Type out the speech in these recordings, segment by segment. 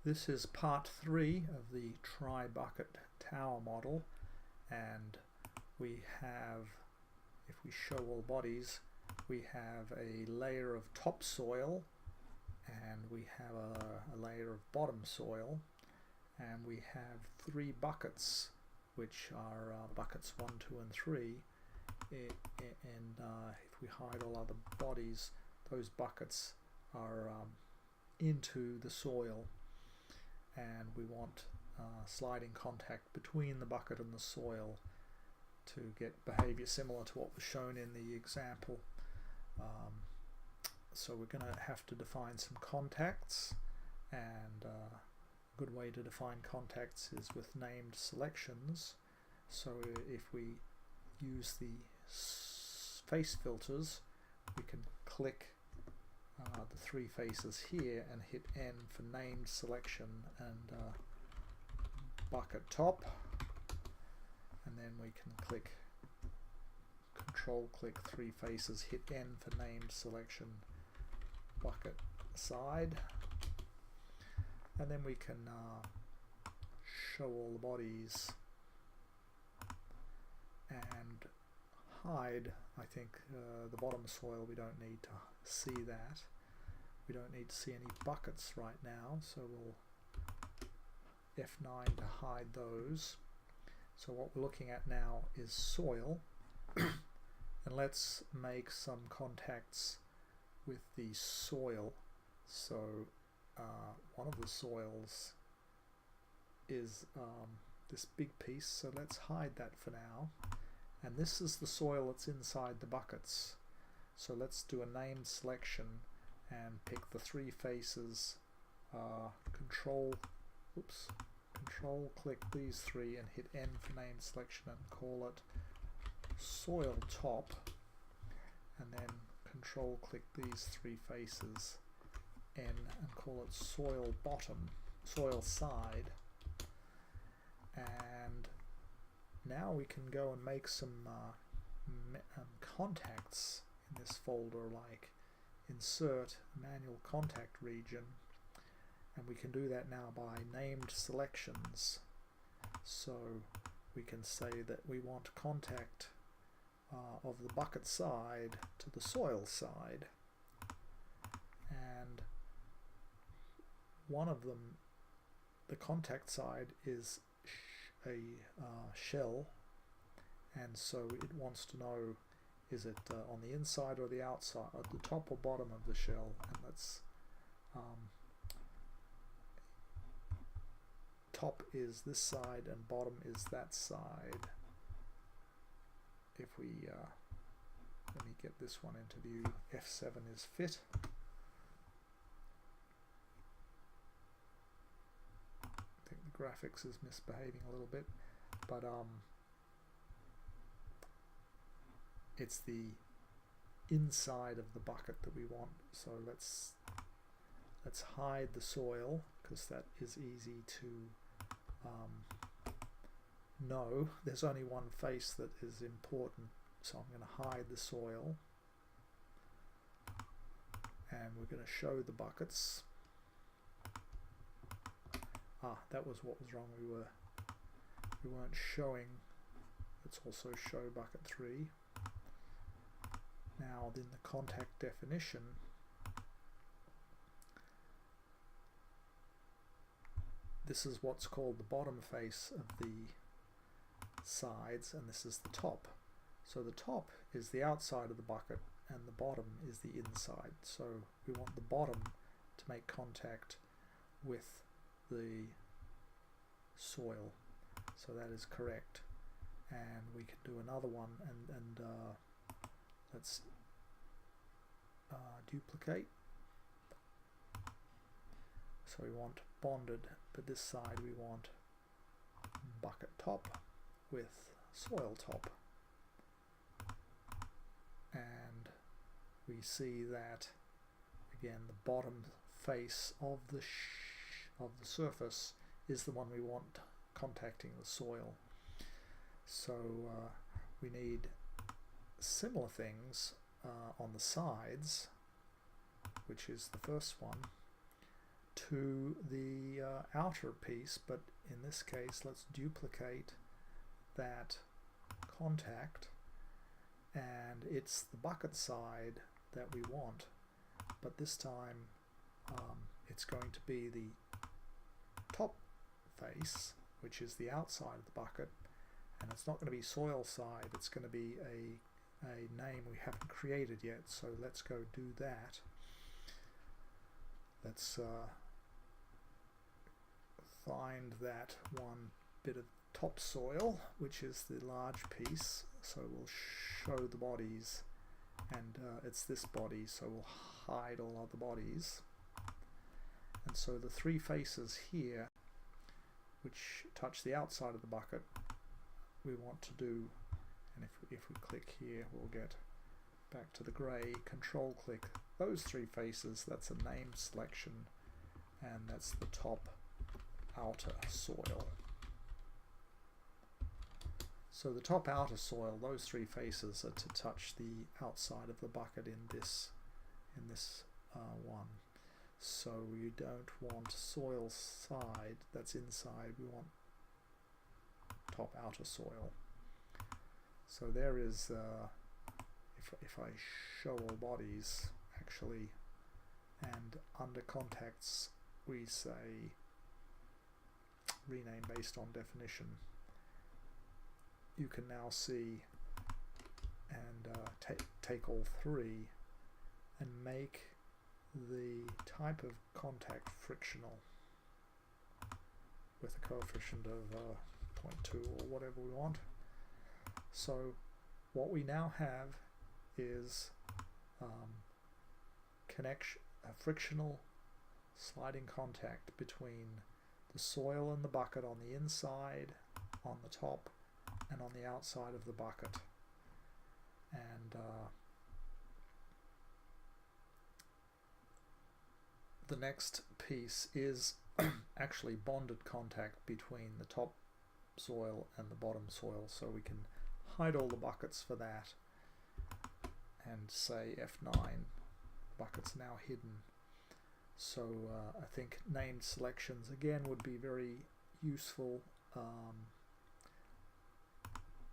This is part 3 of the tri-bucket tower model, and we have, if we show all bodies, we have a layer of topsoil and we have a layer of bottom soil, and we have 3 buckets, which are buckets 1, 2 and 3, and if we hide all other bodies, those buckets are into the soil, and we want sliding contact between the bucket and the soil to get behavior similar to what was shown in the example. So we're going to have to define some contacts, and a good way to define contacts is with named selections. So if we use the face filters, we can click the 3 faces here and hit N for named selection and bucket top, and then we can control click 3 faces, hit N for named selection, bucket side, and then we can show all the bodies and hide, I think, the bottom soil. We don't need to see that. We don't need to see any buckets right now, so we'll F9 to hide those. So what we're looking at now is soil, and let's make some contacts with the soil. So one of the soils is this big piece, so let's hide that for now. And this is the soil that's inside the buckets. So let's do a named selection and pick the 3 faces, control click these 3 and hit N for named selection and call it soil top, and then control click these 3 faces, N, and call it soil bottom, soil side. And now we can go and make some contacts in this folder, like insert manual contact region, and we can do that now by named selections. So we can say that we want contact of the bucket side to the soil side, and one of them, the contact side, is a shell, and so it wants to know, is it on the inside or the outside, at the top or bottom of the shell. And let's top is this side and bottom is that side. If we let me get this one into view, F7 is fit. I think the graphics is misbehaving a little bit, but it's the inside of the bucket that we want. So let's hide the soil, because that is easy to know. There's only one face that is important, so I'm going to hide the soil, and we're going to show the buckets. That was what was wrong. We weren't showing. Let's also show bucket 3. Now in the contact definition, this is what's called the bottom face of the sides, and this is the top. So the top is the outside of the bucket and the bottom is the inside. So we want the bottom to make contact with the soil. So that is correct. And we can do another one, and let's duplicate. So we want bonded, but this side we want bucket top with soil top. And we see that again the bottom face of the surface is the one we want contacting the soil. So we need similar things on the sides, which is the first one, to the outer piece, but in this case let's duplicate that contact, and it's the bucket side that we want, but this time it's going to be the top face, which is the outside of the bucket, and it's not going to be soil side, it's going to be a name we haven't created yet. So let's go do that. Let's find that one bit of topsoil, which is the large piece, so we'll show the bodies, and it's this body, so we'll hide all other bodies. And so the three faces here, which touch the outside of the bucket, we want to do, and if we click here we'll get back to the grey, control click those three faces, that's a name selection, and that's the top outer soil. So the top outer soil, those three faces are to touch the outside of the bucket in this one. So you don't want soil side, that's inside, we want top outer soil. So there is, if I show all bodies actually, and under contacts we say rename based on definition, you can now see and take all three and make the type of contact frictional with a coefficient of 0.2 or whatever we want. So what we now have is a frictional sliding contact between the soil and the bucket on the inside, on the top, and on the outside of the bucket. And the next piece is actually bonded contact between the top soil and the bottom soil, so we can hide all the buckets for that and say F9, bucket's now hidden. So I think named selections again would be very useful,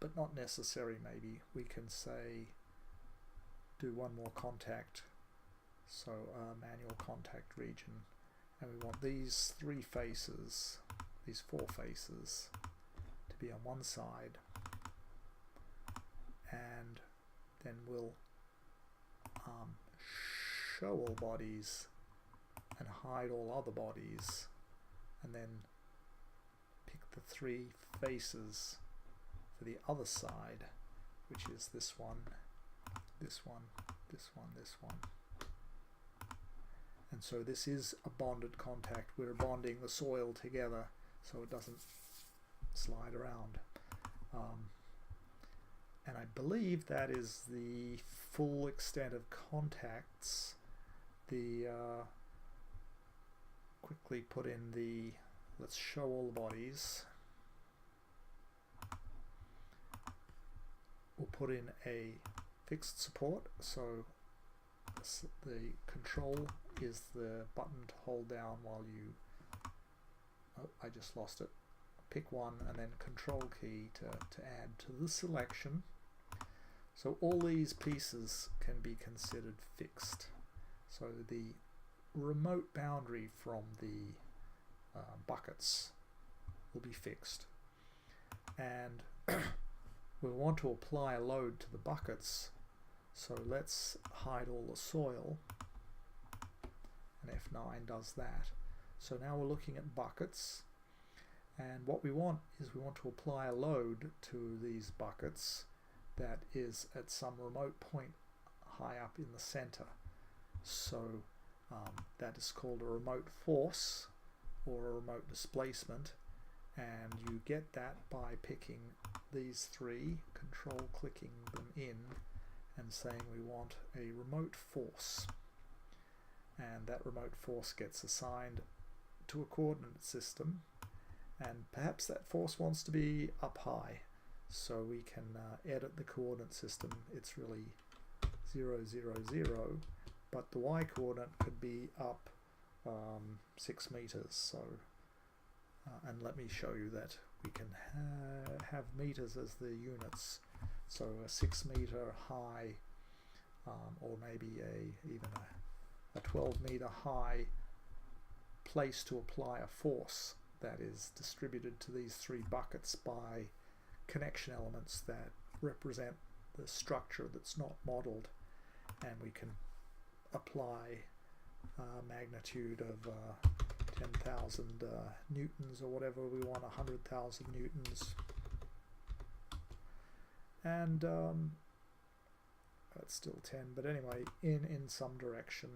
but not necessary. Maybe we can say do one more contact, so manual contact region, and we want these three faces, these four faces, to be on one side, and then we'll show all bodies and hide all other bodies, and then pick the three faces for the other side, which is this one, this one, this one, this one. And so this is a bonded contact. We're bonding the soil together so it doesn't slide around. And I believe that is the full extent of contacts. The quickly put in the, let's show all the bodies. We'll put in a fixed support, so the control is the button to hold down while you, oh, I just lost it. Pick one and then control key to add to the selection. So all these pieces can be considered fixed. So the remote boundary from the buckets will be fixed. And we want to apply a load to the buckets, so let's hide all the soil, and F9 does that. So now we're looking at buckets, and what we want is we want to apply a load to these buckets that is at some remote point high up in the center. So that is called a remote force or a remote displacement, and you get that by picking these three, control clicking them in and saying we want a remote force, and that remote force gets assigned to a coordinate system, and perhaps that force wants to be up high, so we can edit the coordinate system. It's really 0, 0, 0, but the y coordinate could be up 6 meters. So and let me show you that we can have meters as the units. So a 6 meter high, or maybe even a 12 meter high place to apply a force that is distributed to these 3 buckets by connection elements that represent the structure that's not modeled, and we can apply magnitude of 10,000 newtons or whatever we want, 100,000 newtons, and that's still 10, but anyway, in some direction,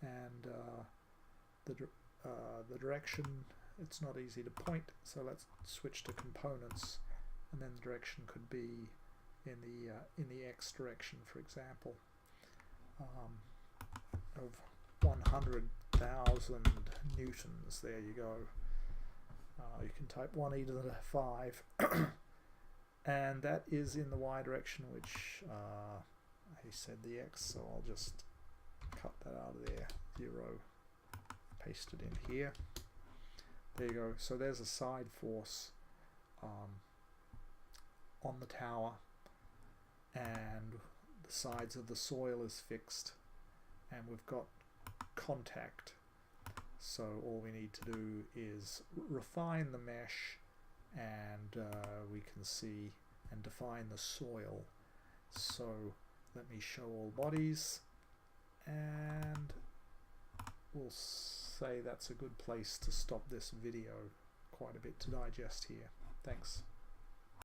and the direction, it's not easy to point, so let's switch to components, and then the direction could be in the x direction, for example, of 100,000 newtons. There you go. You can type 1 e to the 5 and that is in the y direction, which he said the x, so I'll just cut that out of there, 0, paste it in here. There you go. So there's a side force on the tower, and the sides of the soil is fixed, and we've got contact. So all we need to do is refine the mesh, and we can see and define the soil. So let me show all bodies, and we'll say that's a good place to stop this video. Quite a bit to digest here. Thanks.